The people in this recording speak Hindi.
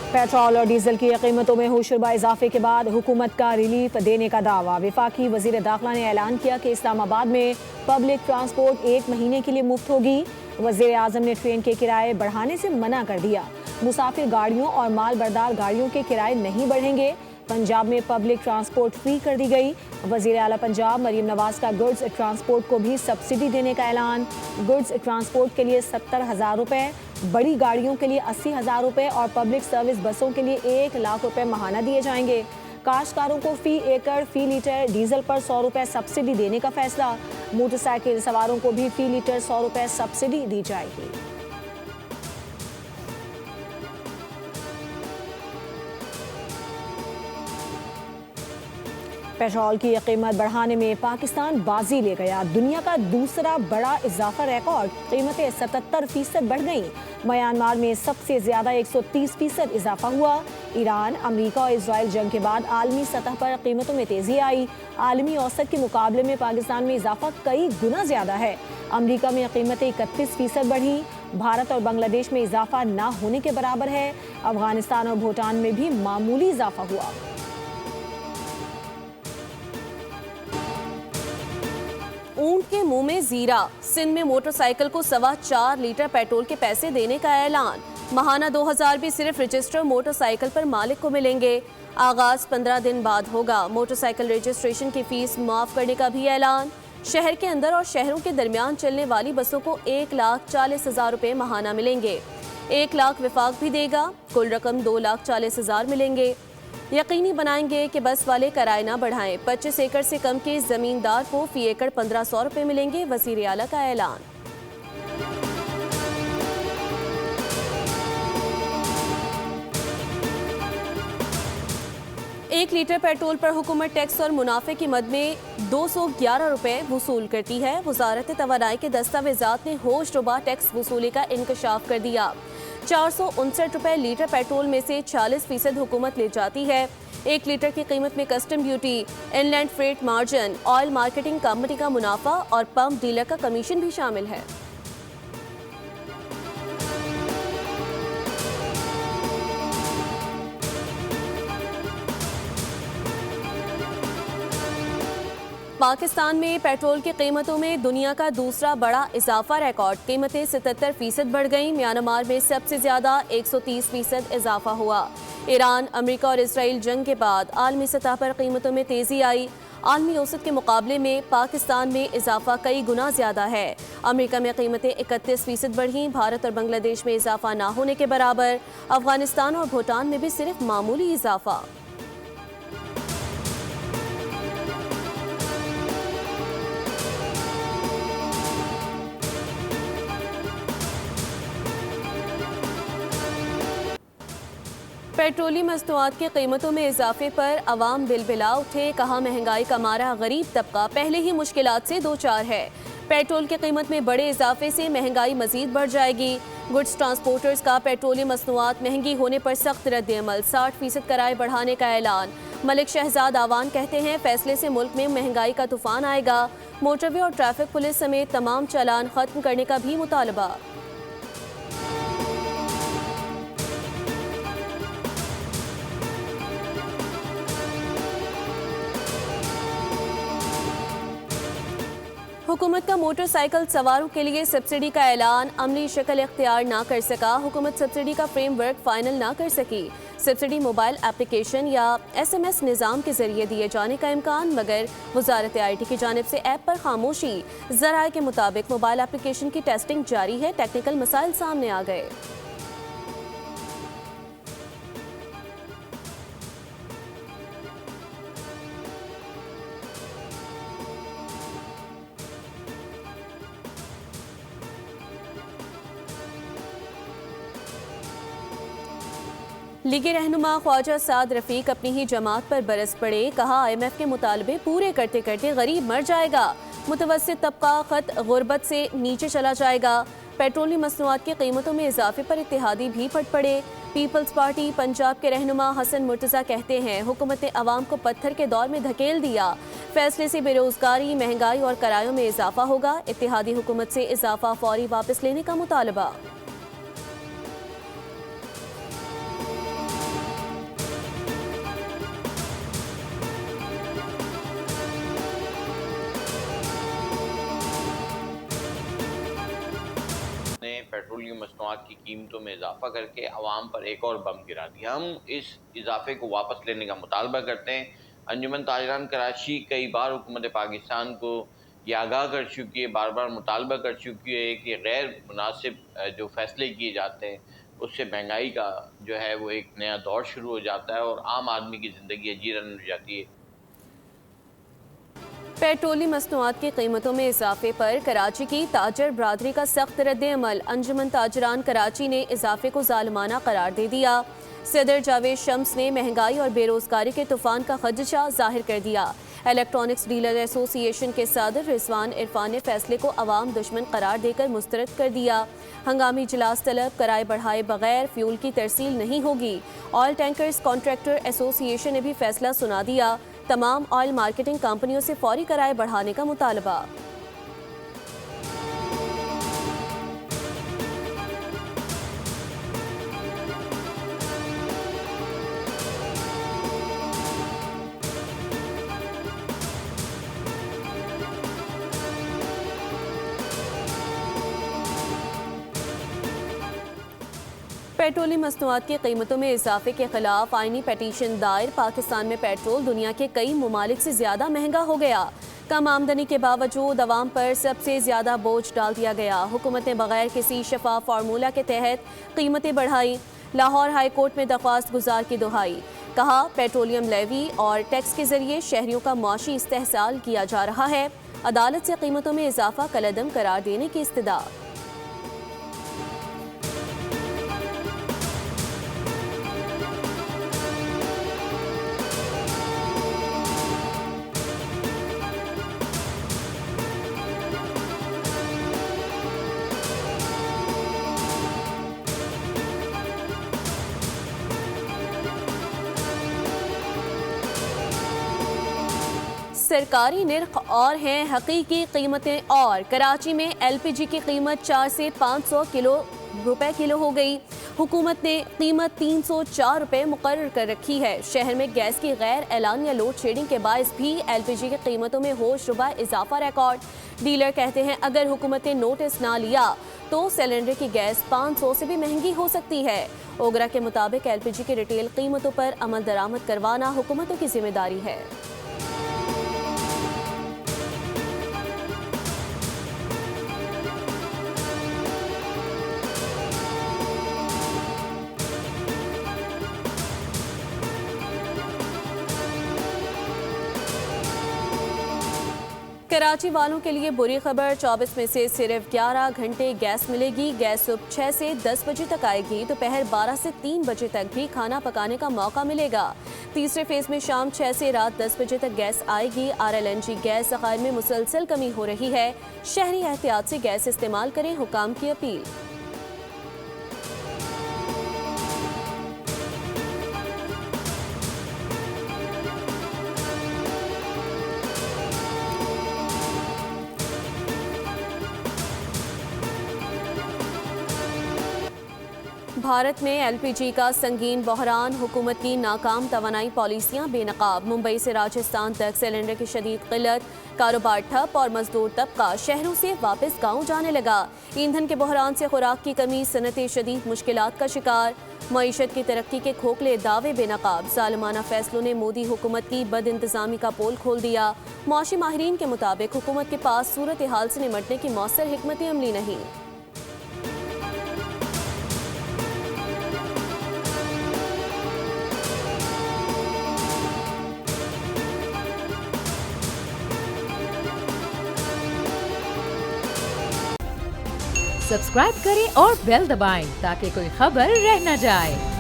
पेट्रोल और डीजल की कीमतों में होशरुबा इजाफे के बाद हुकूमत का रिलीफ देने का दावा। वफाकी वजीर दाखिला ने ऐलान किया कि इस्लामाबाद में पब्लिक ट्रांसपोर्ट 1 महीने के लिए मुफ्त होगी। वजीर आजम ने ट्रेन के किराए बढ़ाने से मना कर दिया। मुसाफिर गाड़ियों और माल बरदार गाड़ियों के किराए नहीं बढ़ेंगे। पंजाब में पब्लिक ट्रांसपोर्ट फ्री कर दी गई। वजीर आला पंजाब मरीम नवाज का गुड्स ट्रांसपोर्ट को भी सब्सिडी देने का ऐलान। गुड्स ट्रांसपोर्ट के लिए 70,000 रुपए, बड़ी गाड़ियों के लिए 80,000 रुपए और पब्लिक सर्विस बसों के लिए 1 लाख रुपए माहाना दिए जाएंगे। काश्तकारों को फी एकड़ फी लीटर डीजल पर 100 रुपए सब्सिडी देने का फैसला। मोटरसाइकिल सवारों को भी फी लीटर 100 रुपए सब्सिडी दी जाएगी। पेट्रोल की कीमत बढ़ाने में पाकिस्तान बाजी ले गया। दुनिया का दूसरा बड़ा इजाफा रिकॉर्ड, कीमतें 77% बढ़ गईं। म्यांमार में सबसे ज्यादा 130% इजाफा हुआ। ईरान, अमेरिका और इजराइल जंग के बाद आलमी सतह पर कीमतों में तेजी आई। आलमी औसत के मुकाबले में पाकिस्तान में इजाफा कई गुना ज्यादा है। अमेरिका में कीमतें 31% बढ़ी। भारत और बांग्लादेश में इजाफा ना होने के बराबर है। अफगानिस्तान और भूटान में भी मामूली इजाफा हुआ। ऊंट के मुंह में जीरा। सिंध में मोटरसाइकिल को 4.25 लीटर पेट्रोल के पैसे देने का ऐलान। माहाना 2000 भी सिर्फ रजिस्टर मोटरसाइकिल पर मालिक को मिलेंगे। आगाज 15 दिन बाद होगा। मोटरसाइकिल रजिस्ट्रेशन की फीस माफ करने का भी ऐलान। शहर के अंदर और शहरों के दरमियान चलने वाली बसों को 1,40,000 रुपए माहाना मिलेंगे। 1 लाख विफाक भी देगा। कुल रकम 2,40,000 मिलेंगे। यकीनी बनाएंगे कि बस वाले किराए ना बढ़ाएं। 25 एकड़ से कम के जमींदार को फी एकड़ 1500 रुपए मिलेंगे। वजीर आला का ऐलान। एक लीटर पेट्रोल पर हुकूमत टैक्स और मुनाफे की मद में 211 रुपए वसूल करती है। वजारत तवानाई के दस्तावेजात ने होशरुबा टैक्स वसूली का इंकशाफ कर दिया। 459 रुपए लीटर पेट्रोल में से 40% हुकूमत ले जाती है। 1 लीटर की कीमत में custom duty, inland freight margin, oil marketing company का मुनाफा और पंप डीलर का कमीशन भी शामिल है। पाकिस्तान में पेट्रोल की कीमतों में दुनिया का दूसरा बड़ा इजाफा रिकॉर्ड। कीमतें 77% बढ़ गईं। म्यांमार में सबसे ज्यादा 130% इजाफा हुआ। ईरान, अमेरिका और इजराइल जंग के बाद आलमी सतह पर कीमतों में तेजी आई। आलमी औसत के मुकाबले में पाकिस्तान में इजाफा कई गुना ज्यादा है। अमेरिका में कीमतें 31% बढ़ी। भारत और बांग्लादेश में इजाफा ना होने के बराबर। अफगानिस्तान और भूटान में भी सिर्फ मामूली इजाफा। पेट्रोलियम मसनूआत की कीमतों में इजाफे पर अवाम बिलबिला उठे। कहा महंगाई का मारा गरीब तबका पहले ही मुश्किलात से दो चार है। पेट्रोल की कीमत में बड़े इजाफे से महंगाई मजीद बढ़ जाएगी। गुड्स ट्रांसपोर्टर्स का पेट्रोलियम मसनूआत महंगी होने पर सख्त रद्द-ए-अमल। 60% किराए बढ़ाने का ऐलान। मलिक शहजाद आवान कहते हैं फैसले से मुल्क में महंगाई का तूफान आएगा। मोटरवे और ट्रैफिक पुलिस समेत तमाम चालान खत्म करने का भी मुतालबा। हुकूमत का मोटरसाइकिल सवारों के लिए सब्सिडी का ऐलान। अमली शक्ल इख्तियार ना कर सका। हुकूमत सब्सिडी का फ्रेमवर्क फाइनल ना कर सकी। सब्सिडी मोबाइल एप्लीकेशन या SMS निज़ाम के जरिए दिए जाने का इम्कान, मगर वजारत IT की जानिब से ऐप पर खामोशी। ज़राए के मुताबिक मोबाइल एप्लीकेशन की टेस्टिंग जारी है। टेक्निकल मसाइल सामने आ गए। लीगी रहनुमा ख्वाजा साद रफीक अपनी ही जमात पर बरस पड़े। कहा IMF के मुतालबे पूरे करते करते गरीब मर जाएगा। मुतवस्सित तबका खत गुर्बत से नीचे चला जाएगा। पेट्रोलियम मसनूआत की कीमतों में इजाफे पर इत्तेहादी भी फट पड़े। पीपल्स पार्टी पंजाब के रहनुमा हसन मुर्तज़ा कहते हैं हुकूमत ने अवाम को पत्थर के दौर में धकेल दिया। फैसले से बेरोजगारी, महंगाई और किरायों में इजाफा होगा। इत्तेहादी हुकूमत से इजाफा फौरी वापस लेने का मुतालबा। पेट्रोलियम मसनूआत की कीमतों में इजाफा करके अवाम पर एक और बम गिरा दिया। हम इस इजाफे को वापस लेने का मुतालबा करते हैं। अंजुमन ताजरान कराची कई बार हुकूमत पाकिस्तान को ये आगाह कर चुकी है, बार बार मुतालबा कर चुकी है कि गैर मुनासिब जो फैसले किए जाते हैं उससे महंगाई का जो है वो एक नया दौर शुरू हो जाता है और आम आदमी की ज़िंदगी अजीरन हो जाती है। पेट्रोलियम मसनूआत की कीमतों में इजाफे पर कराची की ताजर बरादरी का सख्त रद्द-ए-अमल। अंजुमन ताजरान कराची ने इजाफे को जालिमाना करार दे दिया। सदर जावेद शम्स ने महंगाई और बेरोजगारी के तूफान का खदशा जाहिर कर दिया। इलेक्ट्रॉनिक्स डीलर एसोसिएशन के सदर रिजवान इरफान ने फैसले को अवाम दुश्मन करार देकर मुस्तरद कर दिया। हंगामी इजलास तलब, किराए बढ़ाए बगैर फ्यूल की तरसील नहीं होगी। ऑयल टैंकर्स कॉन्ट्रैक्टर एसोसिएशन ने भी फैसला सुना दिया। तमाम ऑयल मार्केटिंग कंपनियों से फौरी किराए बढ़ाने का मुतालबा। पेट्रोलियम मसनूआत की कीमतों में इजाफे के खिलाफ आईनी पटिशन दायर। पाकिस्तान में पेट्रोल दुनिया के कई ममालिक से ज्यादा महंगा हो गया। कम आमदनी के बावजूद अवाम पर सबसे ज्यादा बोझ डाल दिया गया। हुकूमत ने बगैर किसी शफाफ फार्मूला के तहत कीमतें बढ़ाई। लाहौर हाई कोर्ट में दरख्वास्त गुजार की दुहाई। कहा, पेट्रोलियम लेवी और टैक्स के जरिए शहरियों का मुआशी इस्तेहसाल किया जा रहा है। अदालत से कीमतों में इजाफा कलअदम करार देने की इस्तदा। सरकारी निर्ख और हैं हकीकी कीमतें और। कराची में एलपीजी की कीमत 4 से 500 रुपए किलो हो गई। हुकूमत ने कीमत 304 रुपए मुकर्रर कर रखी है। शहर में गैस की गैर एलानिया लोड शेडिंग के बायस भी एलपीजी की कीमतों में होशरुबा इजाफा रिकॉर्ड। डीलर कहते हैं अगर हुकूमत ने नोटिस ना लिया तो सिलेंडर की गैस 500 से भी महंगी हो सकती है। ओगरा के मुताबिक एलपीजी की रिटेल कीमतों पर अमल दरामद करवाना हुकूमतों की जिम्मेदारी है। कराची वालों के लिए बुरी खबर, 24 में से सिर्फ 11 घंटे गैस मिलेगी। गैस सुबह 6 से 10 बजे तक आएगी। दोपहर 12 से 3 बजे तक भी खाना पकाने का मौका मिलेगा। तीसरे फेज में शाम 6 से रात 10 बजे तक गैस आएगी। आरएलएनजी गैस ज़खायर में मुसलसल कमी हो रही है। शहरी एहतियात से गैस इस्तेमाल करें, हुकाम की अपील। भारत में एलपीजी का संगीन बहरान, हुकूमत की नाकाम तवानाई पॉलिसियां बेनकाब। मुंबई से राजस्थान तक सिलेंडर की शदीद किल्लत, कारोबार ठप और मजदूर तबका शहरों से वापस गांव जाने लगा। ईंधन के बहरान से खुराक की कमी, सनतें शदीद मुश्किलात का शिकार। मईशत की तरक्की के खोखले दावे बेनकाब। जालिमाना फैसलों ने मोदी हुकूमत की बद इंतजामी का पोल खोल दिया। मुआशी माहिरीन के मुताबिक हुकूमत के पास सूरत हाल से निमटने की मौसर हिकमत अमली नहीं। सब्सक्राइब करें और बेल दबाएं ताकि कोई खबर रह न जाए।